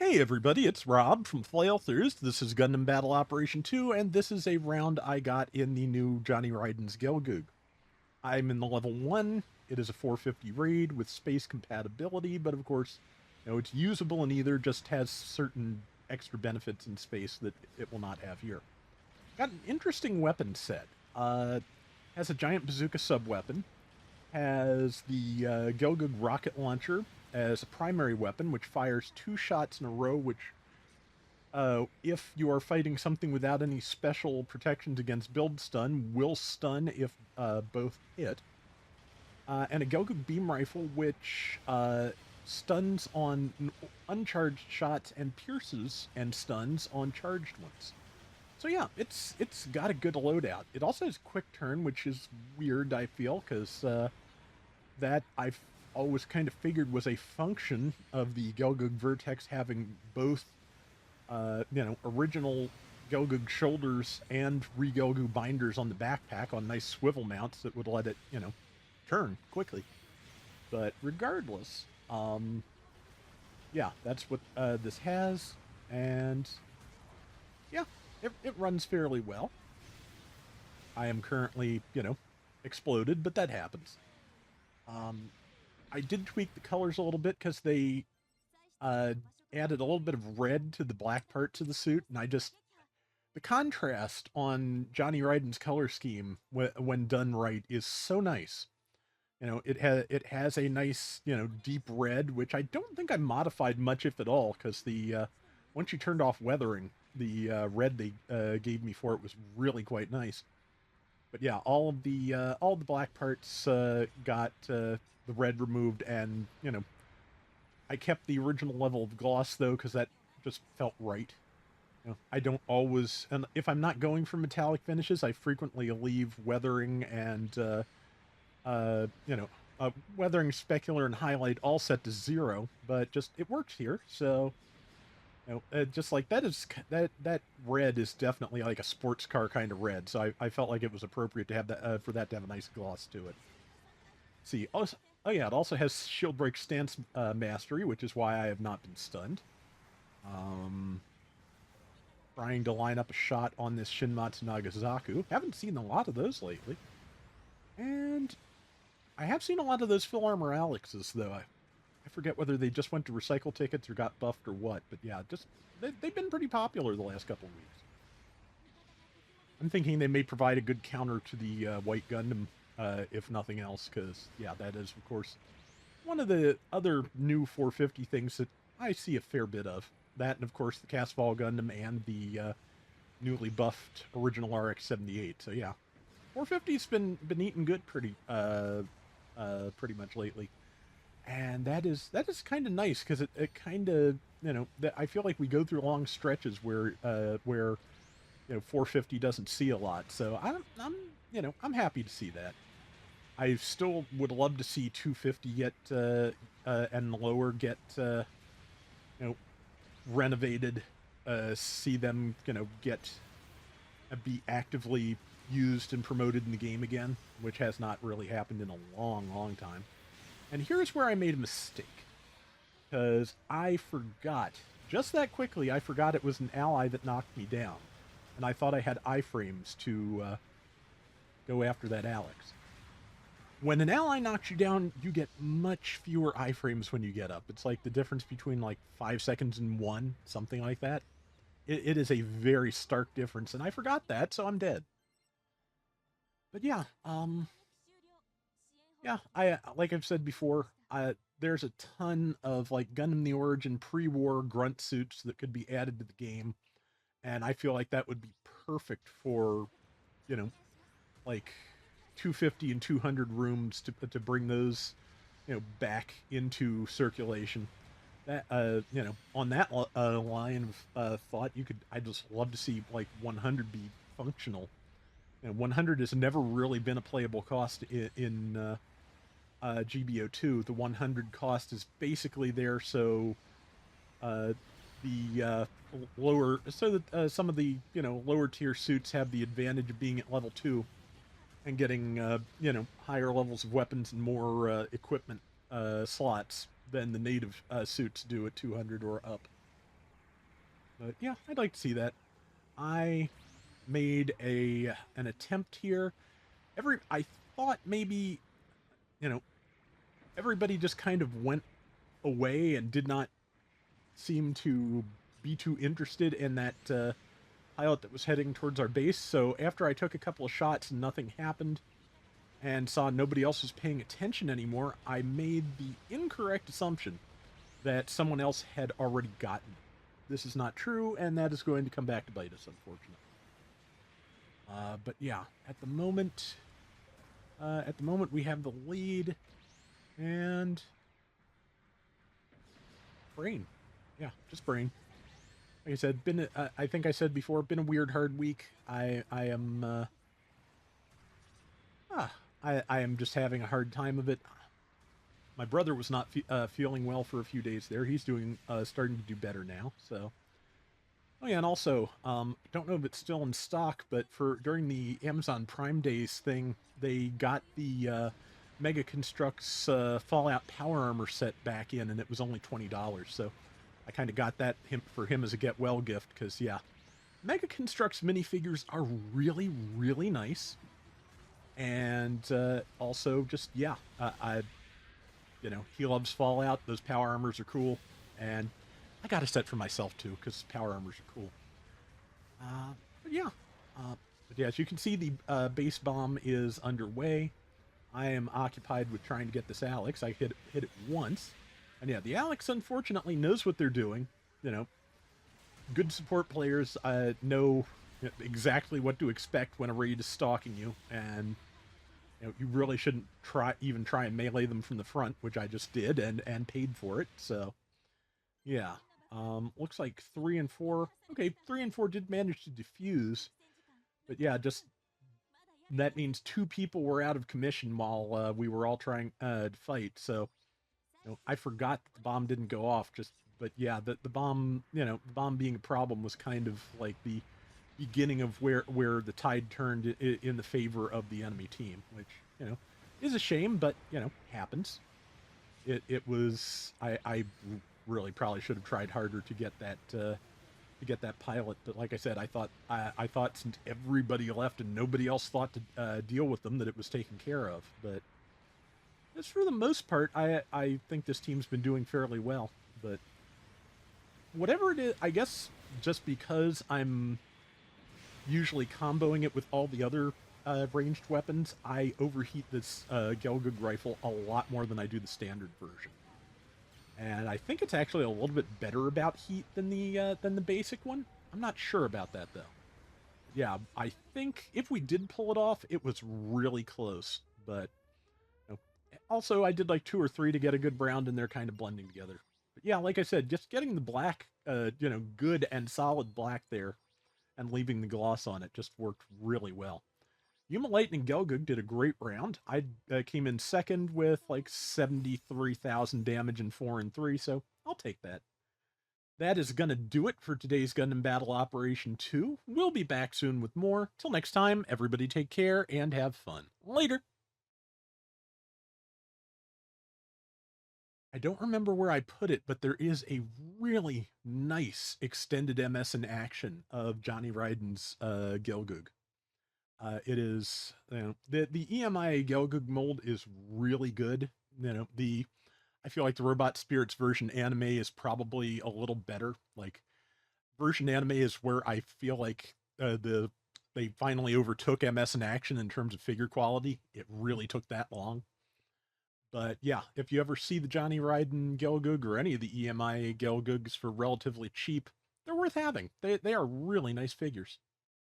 Hey everybody, it's Rob from Flailthroughs. This is Gundam Battle Operation 2, and this is a round I got in the new Johnny Ryden's Gelgoog. I'm in the level 1. It is a 450 raid with space compatibility, but of course, it's usable in either, just has certain extra benefits in space that it will not have here. Got an interesting weapon set. Has a giant bazooka sub-weapon, has the Gelgoog rocket launcher as a primary weapon, which fires 2 shots in a row, which, if you are fighting something without any special protections against build stun, will stun if both hit. And a Gelgoog beam rifle, which stuns on uncharged shots and pierces and stuns on charged ones. So yeah, it's got a good loadout. It also has quick turn, which is weird, I feel, because that I've always kind of figured was a function of the Gelgoog Vertex having both, original Gelgoog shoulders and re-Gelgoog binders on the backpack on nice swivel mounts that would let it, turn quickly. But regardless, yeah, that's what this has, and yeah, it runs fairly well. I am currently, exploded, but that happens. Um, I did tweak the colors a little bit because they uh, added a little bit of red to the black parts of the suit, and the contrast on Johnny Ryden's color scheme when done right is so nice. It has a nice deep red, which I don't think I modified much if at all, because once you turned off weathering, the red they gave me for it was really quite nice. But yeah, all the black parts got the red removed, and I kept the original level of gloss though, because that just felt right. I don't always, and if I'm not going for metallic finishes, I frequently leave weathering and weathering, specular, and highlight all set to 0. But just it works here, so just like that red is definitely like a sports car kind of red. So I felt like it was appropriate to have that for that to have a nice gloss to it. See, also, oh yeah, it also has shield break stance mastery, which is why I have not been stunned. Um, Trying to line up a shot on this Shinmatsu Nagasaku. Haven't seen a lot of those lately. And I have seen a lot of those Full Armor Alexes, though. I forget whether they just went to recycle tickets or got buffed or what, but yeah, they've been pretty popular the last couple of weeks. I'm thinking they may provide a good counter to the White Gundam, if nothing else, because, yeah, that is, of course, one of the other new 450 things that I see a fair bit of. That, and of course, the Casval Gundam and the newly buffed original RX-78. So yeah, 450's been eating good pretty much lately, and that is kind of nice because it kind of I feel like we go through long stretches where 450 doesn't see a lot. So I'm happy to see that. I still would love to see 250 get and lower get you know renovated, see them get be actively used and promoted in the game again, which has not really happened in a long time. And here's where I made a mistake, because I forgot just that quickly. I forgot it was an ally that knocked me down, and I thought I had iframes to go after that Alex. When an ally knocks you down, you get much fewer iframes when you get up. It's like the difference between like 5 seconds and 1, something like that. It is a very stark difference, and I forgot that, so I'm dead. But yeah, yeah, I like I've said before, there's a ton of like Gundam the Origin pre-war grunt suits that could be added to the game, and I feel like that would be perfect for, you know, like 250 and 200 rooms to bring those, back into circulation. That on that line of thought, I just love to see like 100 be functional. 100 has never really been a playable cost in GBO2. The 100 cost is basically there so uh, the lower, so that some of the lower tier suits have the advantage of being at level 2 and getting higher levels of weapons and more equipment slots than the native suits do at 200 or up. But yeah, I'd like to see that. I made an attempt here. I thought maybe, you know, everybody just kind of went away and did not seem to be too interested in that pilot that was heading towards our base. So after I took a couple of shots and nothing happened, and saw nobody else was paying attention anymore, I made the incorrect assumption that someone else had already gotten it. This is not true, and that is going to come back to bite us, unfortunately. But yeah, at the moment we have the lead, and brain, yeah, just brain. Like I said, I think I said before, been a weird hard week. I am I am just having a hard time of it. My brother was not feeling well for a few days there. He's doing starting to do better now. So, oh yeah, and also don't know if it's still in stock, but for during the Amazon Prime Days thing, they got the Mega Constructs Fallout Power Armor set back in, and it was only $20. So I kind of got that for him as a get well gift because yeah, Mega Constructs minifigures are really really nice, and also just yeah, he loves Fallout. Those power armors are cool, and I got a set for myself too because power armors are cool. But yeah, but yeah, as you can see, the base bomb is underway. I am occupied with trying to get this Alex. I hit it once, and yeah, the Alex unfortunately knows what they're doing. You know, good support players know exactly what to expect when a raid is stalking you, and you really shouldn't even try and melee them from the front, which I just did and paid for it. So yeah, looks like 3 and 4. Okay, 3 and 4 did manage to defuse, but yeah, just that means 2 people were out of commission while we were all trying to fight. So I forgot that the bomb didn't go off. But yeah, the bomb, the bomb being a problem was kind of like the beginning of where the tide turned in the favor of the enemy team, which is a shame, but happens. It was I really probably should have tried harder to get that pilot, but like I said, I thought since everybody left and nobody else thought to deal with them that it was taken care of. But as for the most part, I think this team's been doing fairly well. But whatever it is, I guess just because I'm usually comboing it with all the other ranged weapons, I overheat this Gelgoog rifle a lot more than I do the standard version. And I think it's actually a little bit better about heat than the basic one. I'm not sure about that though. Yeah, I think if we did pull it off, it was really close. But also, I did like 2 or 3 to get a good round, and they're kind of blending together. But yeah, like I said, just getting the black, good and solid black there and leaving the gloss on it just worked really well. Yuma Lightning and Gelgoog did a great round. I came in second with like 73,000 damage and 4 and 3, so I'll take that. That is going to do it for today's Gundam Battle Operation 2. We'll be back soon with more. Till next time, everybody take care and have fun. Later. I don't remember where I put it, but there is a really nice extended MS in action of Johnny Ryden's Gelgoog. It is the EMI Gelgoog mold is really good. I feel like the Robot Spirits version anime is probably a little better. Like version anime is where I feel like they finally overtook MS in action in terms of figure quality. It really took that long. But yeah, if you ever see the Johnny Ryden Gelgoog or any of the EMI Gelgoogs for relatively cheap, they're worth having. They are really nice figures.